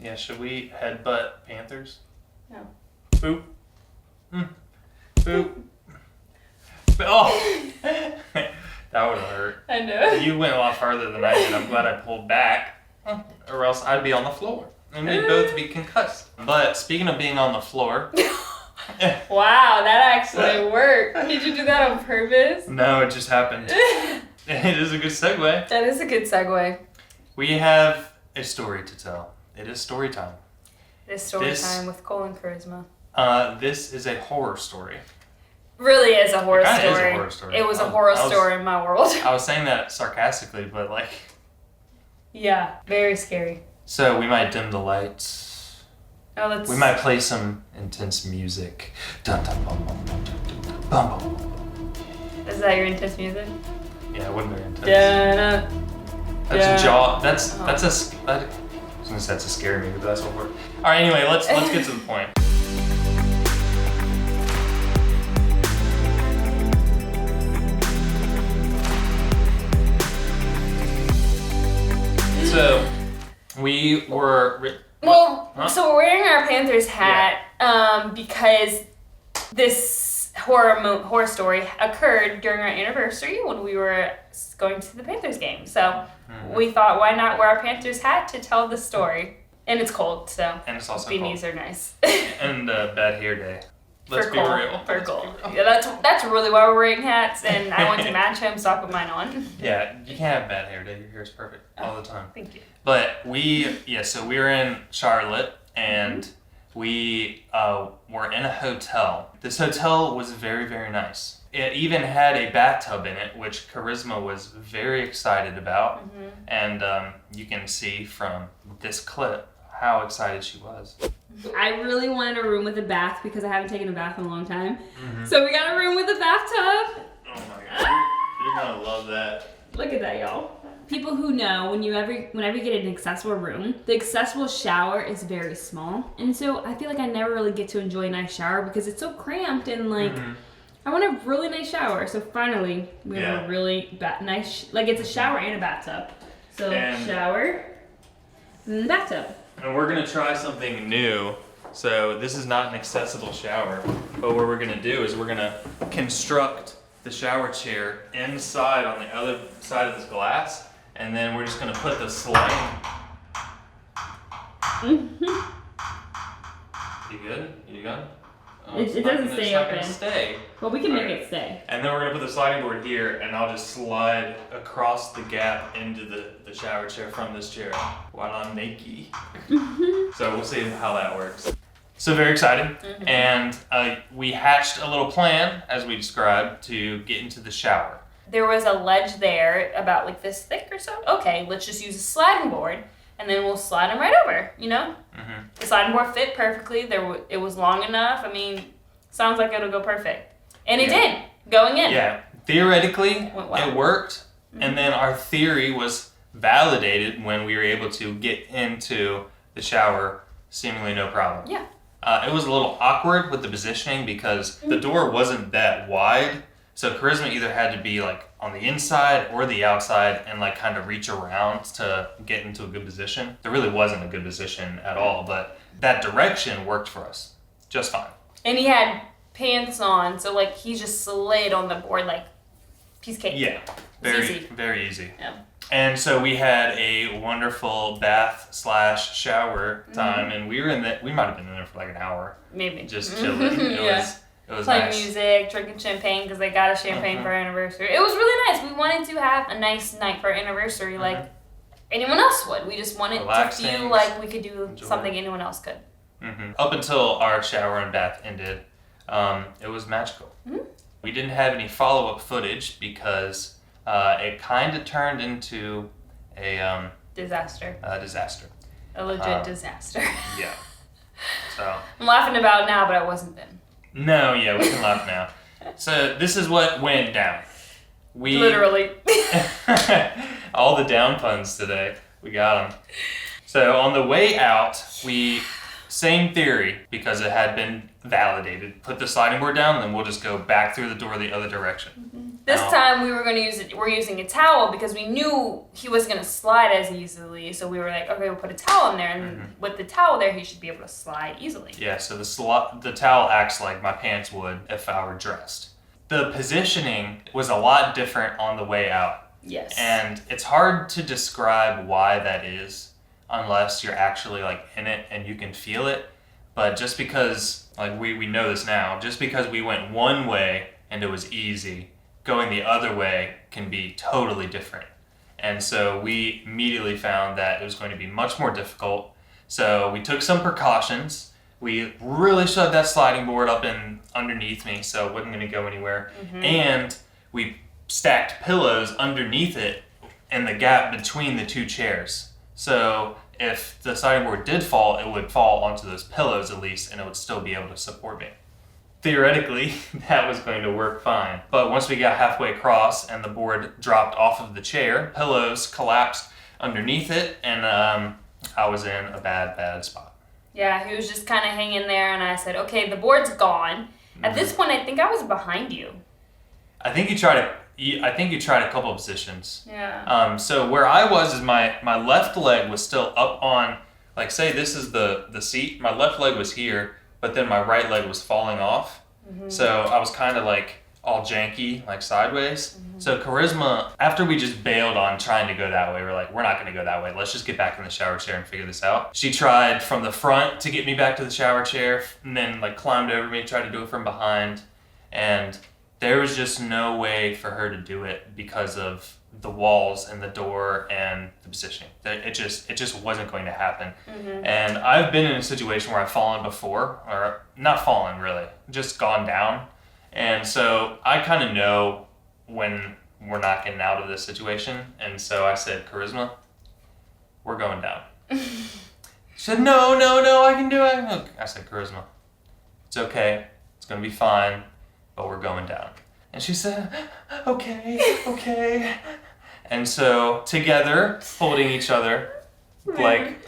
Yeah, should we headbutt Panthers? No. Boop. Boop. Oh! That would have hurt. I know. You went a lot farther than I did. I'm glad I pulled back, or else I'd be on the floor. And we'd both be concussed. But speaking of being on the floor... Wow, that actually worked. Did you do that on purpose? No, it just happened. It is a good segue. That is a good segue. We have a story to tell. It is story time. It is story time with Cole and Charisma. This is a horror story. Really is a horror story. It is a horror story. It was a horror story in my world. I was saying that sarcastically, but like... Yeah, very scary. So we might dim the lights. Oh, we might play some intense music. Dun, dun, bum, bum, bum, dun, bum, bum. Is that your intense music? Yeah, it wasn't very intense. That's Jaw. That's a. I was gonna say that's a scary movie, but that's what we're. All right. Anyway, let's get to the point. So we were. So we're wearing our Panthers hat because this horror story occurred during our anniversary when we were going to the Panthers game. So we thought, why not wear our Panthers hat to tell the story? And it's cold, so and it's also beanies cold. are nice. And bad hair day. Let's be real. For Cole. Yeah, that's really why we're wearing hats, and I went to match him, so I put mine on. Yeah, you can't have bad hair day. Your hair is perfect all the time. Thank you. But so we were in Charlotte, and we were in a hotel. This hotel was very, very nice. It even had a bathtub in it, which Charisma was very excited about. And you can see from this clip how excited she was. I really wanted a room with a bath because I haven't taken a bath in a long time. So we got a room with a bathtub. Oh my god, you're gonna love that. Look at that, y'all. People who know, whenever you get an accessible room, the accessible shower is very small. And so I feel like I never really get to enjoy a nice shower because it's so cramped and like, I want a really nice shower. So finally, we have a really nice, like it's a shower and a bathtub. So shower, and then bathtub. And we're gonna try something new. So this is not an accessible shower, but what we're gonna do is we're gonna construct the shower chair inside on the other side of this glass, and then we're just gonna put the sliding. You good? You good? Oh, it doesn't stay open. Stay. Well, we can make it stay. And then we're gonna put the sliding board here, and I'll just slide across the gap into the shower chair from this chair while I'm naked. So we'll see how that works. So very excited, and we hatched a little plan, as we described, to get into the shower. There was a ledge there about like this thick or so. Okay, let's just use a sliding board, and then we'll slide them right over, you know? The sliding board fit perfectly. It was long enough. I mean, sounds like it'll go perfect. And it did, going in. Yeah, theoretically, it worked, and then our theory was validated when we were able to get into the shower seemingly no problem. Yeah. It was a little awkward with the positioning because the door wasn't that wide. So Charisma either had to be like on the inside or the outside and like kind of reach around to get into a good position. There really wasn't a good position at all, but that direction worked for us just fine. And he had pants on, so like he just slid on the board like piece of cake. Yeah, very easy. Very easy. Yeah. And so we had a wonderful bath/shower time, and we might have been in there for like an hour. Maybe. Just chilling. It was playing nice. Music, drinking champagne because they got a champagne for our anniversary. It was really nice. We wanted to have a nice night for our anniversary like anyone else would. We just wanted to feel like we could do something anyone else could. Up until our shower and bath ended, it was magical. We didn't have any follow-up footage because it kind of turned into a disaster. A legit disaster. Yeah. So I'm laughing about it now, but I wasn't then. No, yeah, we can laugh now. So this is what went down. We literally all the down puns today. We got them. So on the way out, same theory because it had been validated. Put the sliding board down, and then we'll just go back through the door the other direction. This time we're using a towel because we knew he was gonna slide as easily. So we were like, okay, we'll put a towel in there, and with the towel there, he should be able to slide easily. Yeah, so the towel acts like my pants would if I were dressed. The positioning was a lot different on the way out. Yes. And it's hard to describe why that is unless you're actually like in it and you can feel it. But just because, like we know this now, just because we went one way and it was easy, going the other way can be totally different. And so we immediately found that it was going to be much more difficult. So we took some precautions. We really shoved that sliding board up and underneath me so it wasn't going to go anywhere. And we stacked pillows underneath it in the gap between the two chairs. So if the sliding board did fall, it would fall onto those pillows at least, and it would still be able to support me. Theoretically, that was going to work fine. But once we got halfway across and the board dropped off of the chair, pillows collapsed underneath it, and I was in a bad spot. Yeah, he was just kind of hanging there, and I said, okay, the board's gone. At this point, I think I was behind you. I think you tried a couple of positions. Yeah. So where I was is my left leg was still up on, like, say this is the seat. My left leg was here, but then my right leg was falling off. So I was kind of like all janky, like sideways. So Charisma, after we just bailed on trying to go that way, we're like, we're not going to go that way. Let's just get back in the shower chair and figure this out. She tried from the front to get me back to the shower chair, and then like climbed over me, tried to do it from behind, and there was just no way for her to do it because of the walls and the door and the positioning. It just wasn't going to happen. And I've been in a situation where I've fallen before, or not fallen really, just gone down. And so I kind of know when we're not getting out of this situation. And so I said, Charisma, we're going down. She said, no, I can do it. I said, Charisma, it's okay. It's going to be fine, but we're going down. And she said, okay. And so together, holding each other, like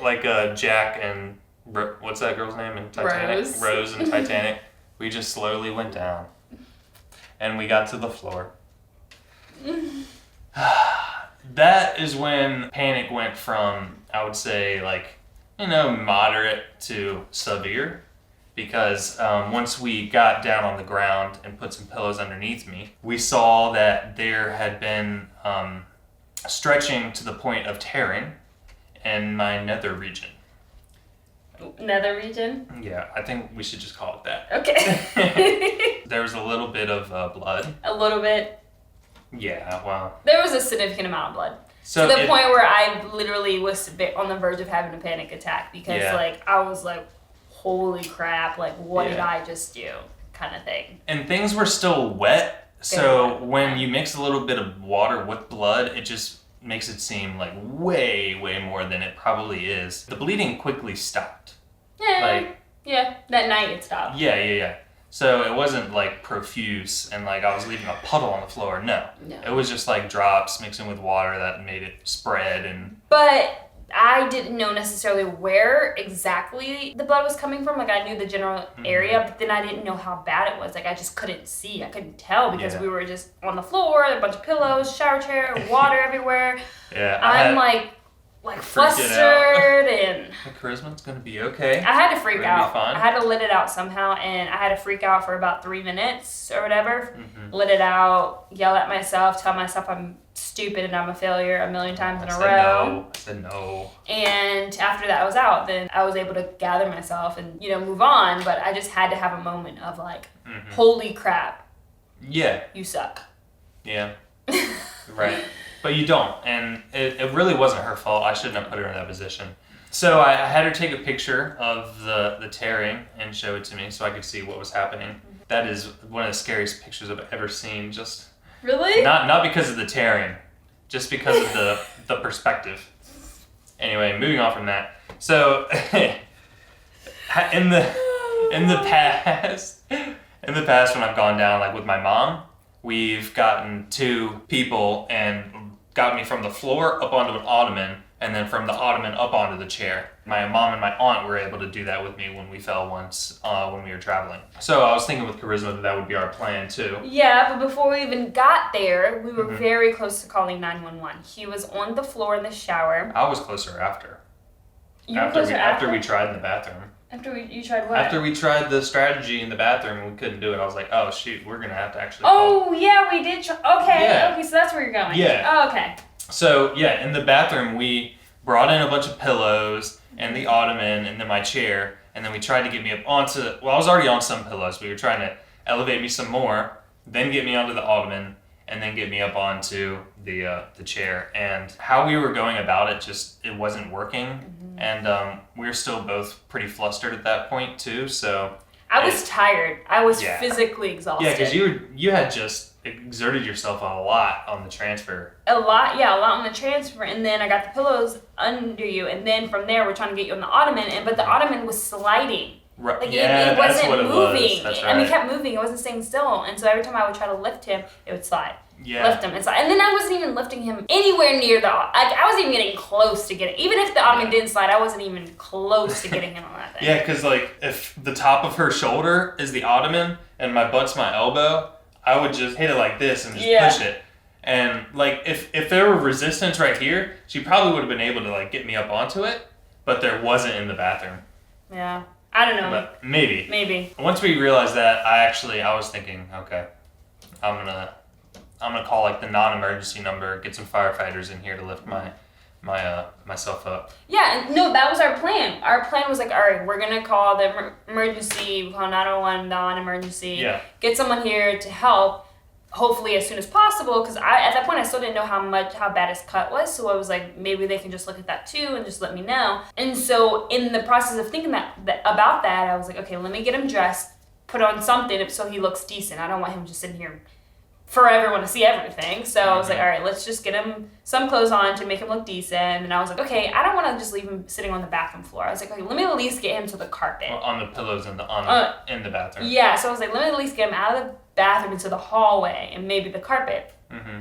Jack and, what's that girl's name in Titanic? Rose in Titanic. We just slowly went down. And we got to the floor. That is when panic went from, I would say, like, moderate to severe. Because once we got down on the ground and put some pillows underneath me, we saw that there had been stretching to the point of tearing in my nether region. Nether region? Yeah, I think we should just call it that. Okay. There was a little bit of blood. A little bit? Yeah, well. There was a significant amount of blood. So to the point where I literally was on the verge of having a panic attack because, I was like, holy crap, like, what did I just do? Kind of thing. And things were still wet, so when you mix a little bit of water with blood, it just makes it seem like way more than it probably is. The bleeding quickly stopped. Yeah, that night it stopped. Yeah. So it wasn't like profuse and like I was leaving a puddle on the floor. No. It was just like drops mixing with water that made it spread. But I didn't know necessarily where exactly the blood was coming from. Like, I knew the general area, but then I didn't know how bad it was. Like, I just couldn't see. I couldn't tell because we were just on the floor, a bunch of pillows, shower chair, water everywhere. Yeah. I'm like flustered and... Charisma, it's going to be okay. I had to freak out. I had to let it out somehow, and I had to freak out for about 3 minutes or whatever. Let it out, yell at myself, tell myself I'm stupid and I'm a failure a million times in a row. I said no. And after that was out, then I was able to gather myself and, move on, but I just had to have a moment of like, holy crap. Yeah. You suck. Yeah. Right. But you don't, and it really wasn't her fault. I shouldn't have put her in that position. So I had her take a picture of the tearing and show it to me so I could see what was happening. That is one of the scariest pictures I've ever seen. Just really? Not because of the tearing, just because of the perspective. Anyway, moving on from that. So in the past when I've gone down like with my mom, we've gotten 2 people and got me from the floor up onto an ottoman, and then from the ottoman up onto the chair. My mom and my aunt were able to do that with me when we fell once when we were traveling. So I was thinking with Charisma that would be our plan too. Yeah, but before we even got there, we were very close to calling 911. He was on the floor in the shower. I was closer after. You were closer after we tried in the bathroom. You tried what? After we tried the strategy in the bathroom and we couldn't do it, I was like, oh shoot, we're going to have to actually call. Yeah, we did try. Okay, yeah. Okay, so that's where you're going. Yeah. Oh, okay. So, yeah, in the bathroom, we brought in a bunch of pillows and the ottoman and then my chair, and then we tried to get me up onto, well, I was already on some pillows. We were trying to elevate me some more, then get me onto the ottoman, and then get me up onto the chair. And how we were going about it, it wasn't working. And we were still both pretty flustered at that point too, so. I was tired. I was physically exhausted. Yeah, because you had just exerted yourself a lot on the transfer. A lot on the transfer, and then I got the pillows under you, and then from there we're trying to get you on the ottoman, but the ottoman was sliding. Right. Like it wasn't that's what moving. It was. That's right. I mean, it kept moving. It wasn't staying still, and so every time I would try to lift him, it would slide. Yeah. Lift him and slide, and then I wasn't even lifting him anywhere near I wasn't even getting close to getting. Even if the ottoman didn't slide, I wasn't even close to getting him on that thing. Yeah, because like if the top of her shoulder is the ottoman and my butt's my elbow, I would just hit it like this and just push it. And like if there were resistance right here, she probably would have been able to like get me up onto it, but there wasn't in the bathroom. Yeah. I don't know. But maybe. Maybe. Once we realized that, I was thinking, okay, I'm gonna call like the non-emergency number, get some firefighters in here to lift myself up. Yeah, no, that was our plan. Our plan was like, all right, we're gonna call the emergency, we call 911 non-emergency. Yeah. Get someone here to help, hopefully as soon as possible, because at that point I still didn't know how bad his cut was, so I was like, maybe they can just look at that too and just let me know. And so in the process of thinking about that, I was like, okay, let me get him dressed, put on something so he looks decent. I don't want him just sitting here for everyone to see everything. So I was like, all right, let's just get him some clothes on to make him look decent. And I was like, okay, I don't want to just leave him sitting on the bathroom floor. I was like, okay, let me at least get him to the carpet. Or on the pillows in the bathroom. Yeah, so I was like, let me at least get him out of the bathroom into the hallway and maybe the carpet.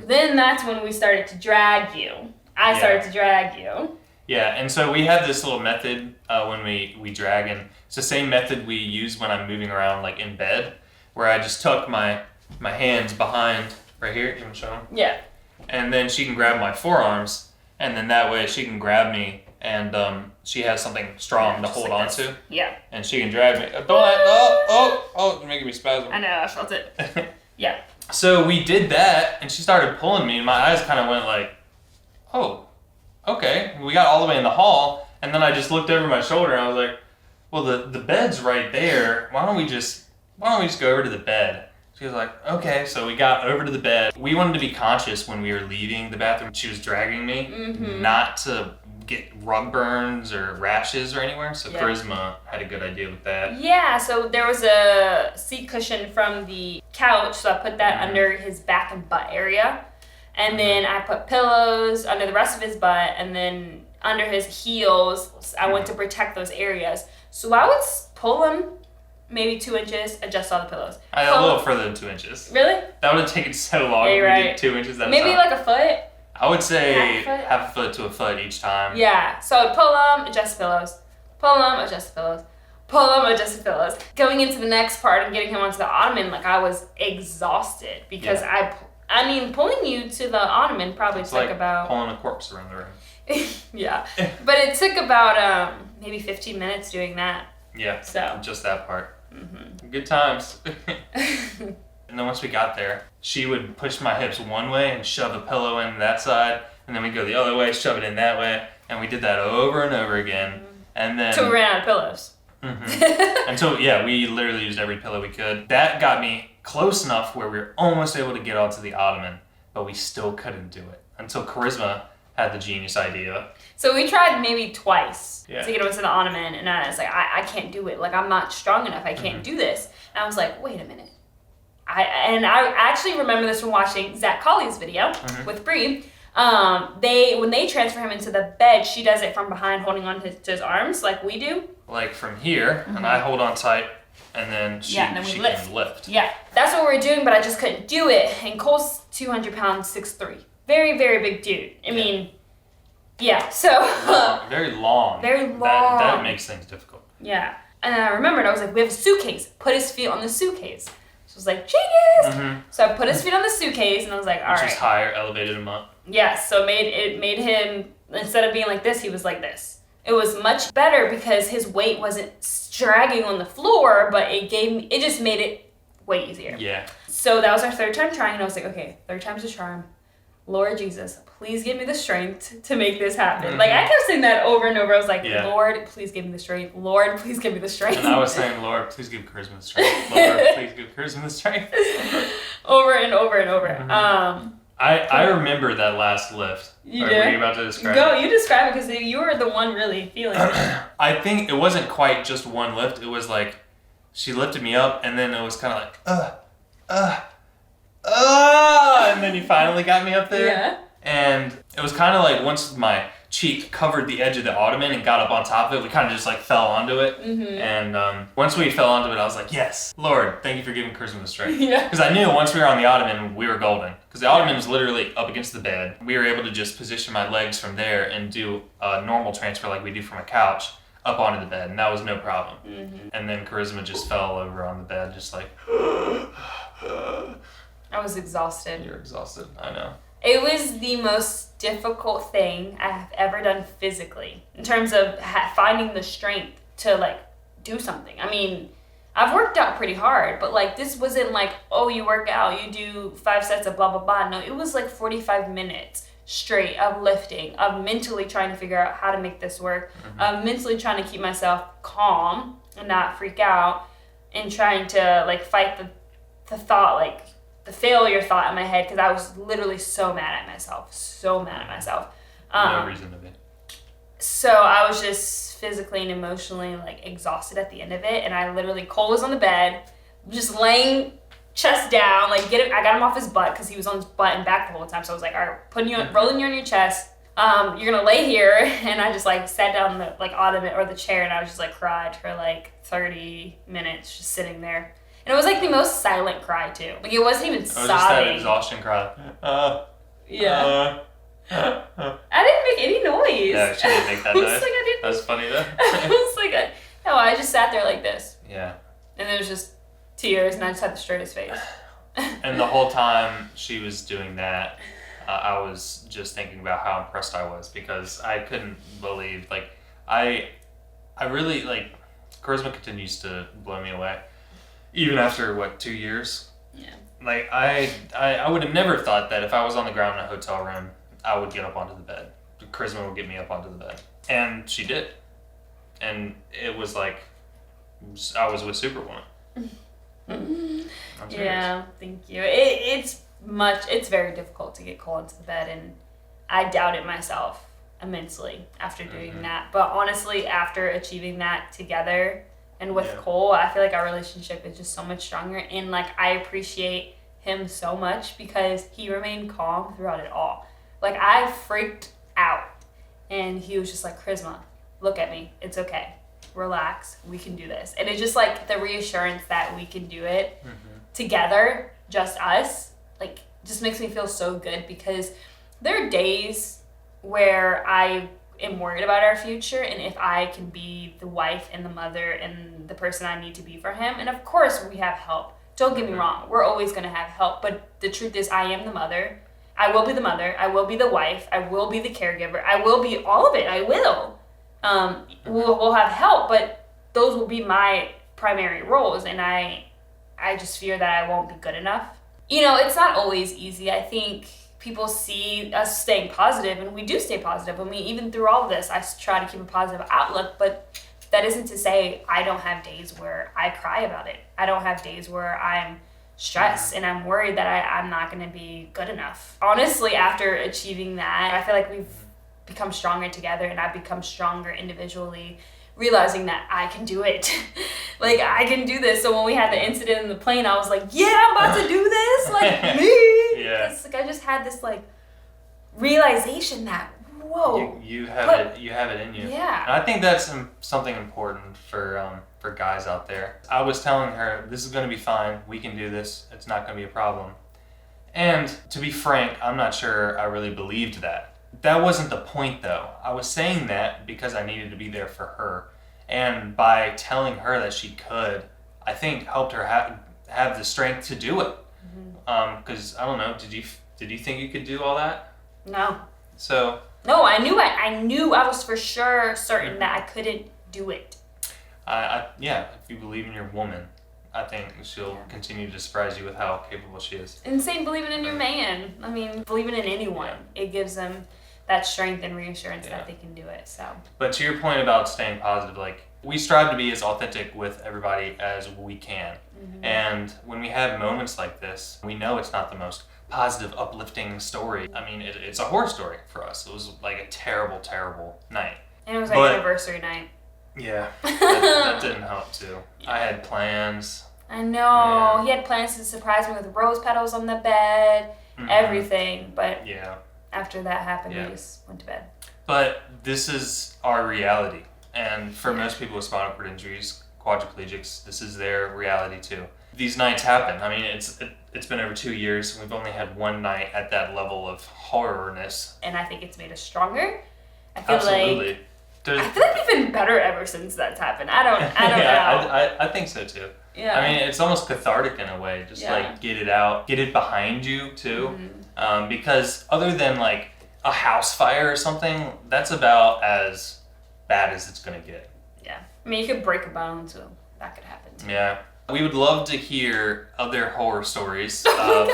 Then that's when we started to drag you. I started to drag you. Yeah, and so we had this little method when we drag, and it's the same method we use when I'm moving around like in bed, where I just tuck my hands behind right here. You want to show them? Yeah. And then she can grab my forearms, and then that way she can grab me, and she has something strong to hold on to. Yeah. And she can drag me. You're making me spasm. I know, I felt it. Yeah. So we did that, and she started pulling me, and my eyes kind of went like, oh, okay. We got all the way in the hall, and then I just looked over my shoulder, and I was like, well, the bed's right there. Why don't we just go over to the bed? She was like, okay, so we got over to the bed. We wanted to be conscious when we were leaving the bathroom. She was dragging me, not to get rug burns or rashes or anywhere. So Charisma had a good idea with that. Yeah, so there was a seat cushion from the couch, so I put that under his back and butt area. And then I put pillows under the rest of his butt, and then under his heels, I went to protect those areas. So I would pull him maybe 2 inches, adjust all the pillows. A little further than 2 inches. Really? That would have taken so long. Yeah, you're if we right. did 2 inches. Maybe like a foot? I would say half a foot to a foot each time. Yeah. So I'd pull them, adjust the pillows. Pull them, adjust the pillows. Pull them, adjust the pillows. Going into the next part and getting him onto the ottoman, like I was exhausted because I mean, pulling you to the ottoman probably took like about pulling a corpse around the room. Yeah. But it took about maybe 15 minutes doing that. Yeah. So just that part. Good times. And then once we got there, she would push my hips one way and shove a pillow in that side, and then we go the other way, shove it in that way, and we did that over and over again. And then until we ran out of pillows. Until we literally used every pillow we could. That got me close enough where we were almost able to get onto the ottoman, but we still couldn't do it until Charisma had the genius idea. So we tried maybe twice to get onto the ottoman, and I was like, I can't do it. Like, I'm not strong enough. I can't do this. And I was like, wait a minute. I actually remember this from watching Zach Colley's video with Bree. When they transfer him into the bed, she does it from behind, holding on to his arms like we do. Like from here, and I hold on tight, and then she can lift. Yeah, that's what we're doing, but I just couldn't do it. And Cole's 200 pounds, 6'3". Very, very big dude. I mean, Yeah, so very long. Very long. That makes things difficult. Yeah. And I remembered, I was like, we have a suitcase. Put his feet on the suitcase. So I was like, genius! Mm-hmm. So I put his feet on the suitcase, and I was like, all right. Which is higher, elevated him up. Yes, so it made him, instead of being like this, he was like this. It was much better because his weight wasn't dragging on the floor, but it just made it way easier. Yeah. So that was our third time trying, and I was like, okay, third time's a charm. Lord Jesus, please give me the strength to make this happen. Mm-hmm. Like, I kept saying that over and over. I was like, yeah. Lord, please give me the strength. Lord, please give me the strength. And I was saying, Lord, please give Charisma the strength. Lord, please give Charisma the strength. Over and over and over. Mm-hmm. I remember that last lift. You Were did? you about to describe Go, it? you describe it because you were the one really feeling it. I think it wasn't quite just one lift. It was like, she lifted me up, and then it was kind of like, and then you finally got me up there. Yeah. And it was kind of like once my cheek covered the edge of the ottoman and got up on top of it, we kind of just like fell onto it. Mm-hmm. And once we fell onto it, I was like, yes, Lord, thank you for giving Charisma the strength. Yeah. Because I knew once we were on the ottoman, we were golden. Because the ottoman was literally up against the bed. We were able to just position my legs from there and do a normal transfer like we do from a couch up onto the bed, and that was no problem. Mm-hmm. And then Charisma just fell over on the bed, just like, I was exhausted. You're exhausted, I know. It was the most difficult thing I have ever done physically in terms of finding the strength to like do something. I mean, I've worked out pretty hard, but like this wasn't like, oh, you work out, you do 5 sets of blah, blah, blah. No, it was like 45 minutes straight of lifting, of mentally trying to figure out how to make this work, of mentally trying to keep myself calm and not freak out, and trying to like fight the thought, like the failure thought in my head, because I was literally so mad at myself. No reason to be. So I was just physically and emotionally like exhausted at the end of it, and I literally, Cole was on the bed, just laying chest down, like I got him off his butt because he was on his butt and back the whole time. So I was like, all right, rolling you on your chest. You're gonna lay here, and I just like sat down in the like ottoman or the chair, and I was just like cried for like 30 minutes, just sitting there. And it was like the most silent cry too. Like it wasn't even sobbing. Just that exhaustion cry. Yeah. I didn't make any noise. Yeah, she didn't make that noise. Like, I didn't. That was funny though. I was like, no, I just sat there like this. Yeah. And there was just tears, and I just had the straightest face. And the whole time she was doing that, I was just thinking about how impressed I was, because I couldn't believe, like, I really, like, Charisma continues to blow me away. Even after, 2 years? Yeah. Like, I would have never thought that if I was on the ground in a hotel room, I would get up onto the bed. Charisma would get me up onto the bed. And she did. And it was like, I was with Superwoman. Yeah, thank you. It's very difficult to get Cole into the bed, and I doubted myself immensely after doing that. But honestly, after achieving that together and with Cole, I feel like our relationship is just so much stronger, and like I appreciate him so much because he remained calm throughout it all. Like I freaked out, and he was just like, Charisma, look at me, it's okay. Relax, we can do this. And it's just like the reassurance that we can do it together, just us, like just makes me feel so good, because there are days where I am worried about our future and if I can be the wife and the mother and the person I need to be for him. And of course we have help. Don't get me wrong, we're always going to have help, but the truth is I am the mother. I will be the mother, I will be the wife, I will be the caregiver, I will be all of it, I will. We'll have help, but those will be my primary roles, and I just fear that I won't be good enough. You know, it's not always easy. I think people see us staying positive, and we do stay positive. I mean, even through all of this, I try to keep a positive outlook, but that isn't to say I don't have days where I cry about it. I don't have days where I'm stressed and I'm worried that I'm not going to be good enough. Honestly, after achieving that, I feel like we've become stronger together, and I've become stronger individually, realizing that I can do it. Like, I can do this. So when we had the incident in the plane, I was like, yeah, I'm about to do this, like me. Yeah. It's like I just had this like realization that, whoa. You have it in you. Yeah. And I think that's something important for guys out there. I was telling her, this is going to be fine. We can do this. It's not going to be a problem. And to be frank, I'm not sure I really believed that. that wasn't the point, though. I was saying that because I needed to be there for her. And by telling her that she could, I think helped her have the strength to do it. Because, I don't know, did you think you could do all that? No. So... No, I knew I was for sure certain that I couldn't do it. Yeah, if you believe in your woman, I think she'll continue to surprise you with how capable she is. And same believing in your man. I mean, believing in anyone. It gives them that strength and reassurance that they can do it. So. But to your point about staying positive, like, we strive to be as authentic with everybody as we can. And when we have moments like this, we know it's not the most positive, uplifting story. I mean, it's a horror story for us. It was like a terrible, terrible night. And it was like anniversary night. Yeah, that didn't help too. I had plans. I know. He had plans to surprise me with rose petals on the bed, everything. But after that happened, we just went to bed. But this is our reality. And for most people with spinal cord injuries, quadriplegics, this is their reality too. These nights happen. I mean, it's been over 2 years. We've only had one night at that level of horrorness. And I think it's made us stronger. I feel like even better ever since that's happened. I don't know. I think so too. Yeah. I mean, it's almost cathartic in a way. Just like get it out, get it behind you too. Because other than like a house fire or something, that's about as bad as it's gonna get. Yeah. I mean, you could break a bone, so that could happen too. Yeah. We would love to hear other horror stories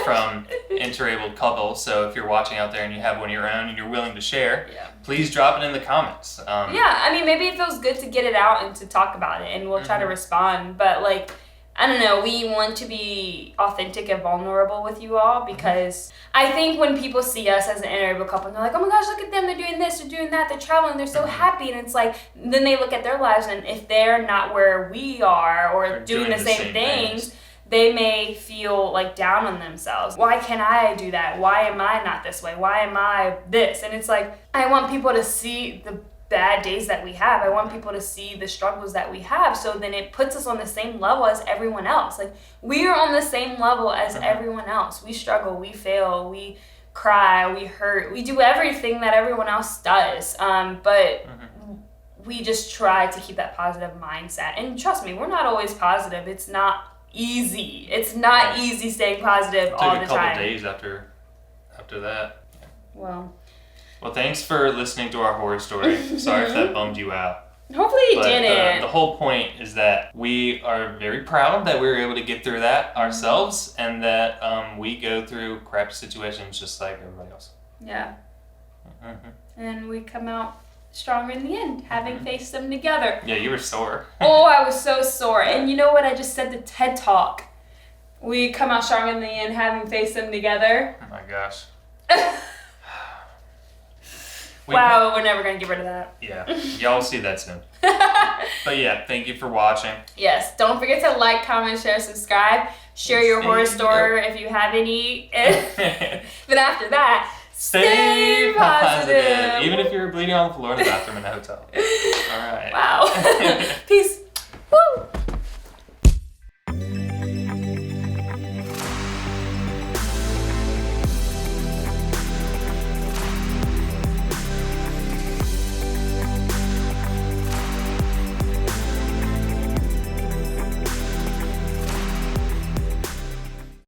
from interabled couples. So if you're watching out there and you have one of your own and you're willing to share, please drop it in the comments. I mean, maybe it feels good to get it out and to talk about it, and we'll try to respond. But like, I don't know, we want to be authentic and vulnerable with you all, because I think when people see us as an interracial couple and they're like, oh my gosh, look at them, they're doing this, they're doing that, they're traveling, they're so happy, and it's like, then they look at their lives, and if they're not where we are or doing the same things, they may feel like down on themselves. Why can't I do that? Why am I not this way? Why am I this? And it's like, I want people to see the bad days that we have. I want people to see the struggles that we have, so then it puts us on the same level as everyone else. Like, we are on the same level as everyone else. We struggle, we fail, we cry, we hurt, we do everything that everyone else does. But we just try to keep that positive mindset. And trust me, we're not always positive. It's not easy. It's not easy staying positive all the time. It took a couple days after that. Well, thanks for listening to our horror story. Sorry if that bummed you out. Hopefully it didn't. The whole point is that we are very proud that we were able to get through that ourselves, and that we go through crappy situations just like everybody else. Yeah. And we come out stronger in the end, having faced them together. Yeah, you were sore. Oh, I was so sore. And you know what? I just said the TED Talk. We come out stronger in the end, having faced them together. Oh my gosh. Wow, we're never going to get rid of that. Yeah, y'all see that soon. But yeah, thank you for watching. Yes, don't forget to like, comment, share, subscribe. Share your horror story if you have any. But after that, stay positive. Even if you're bleeding on the floor in the bathroom in a hotel. All right. Wow. Peace. Woo.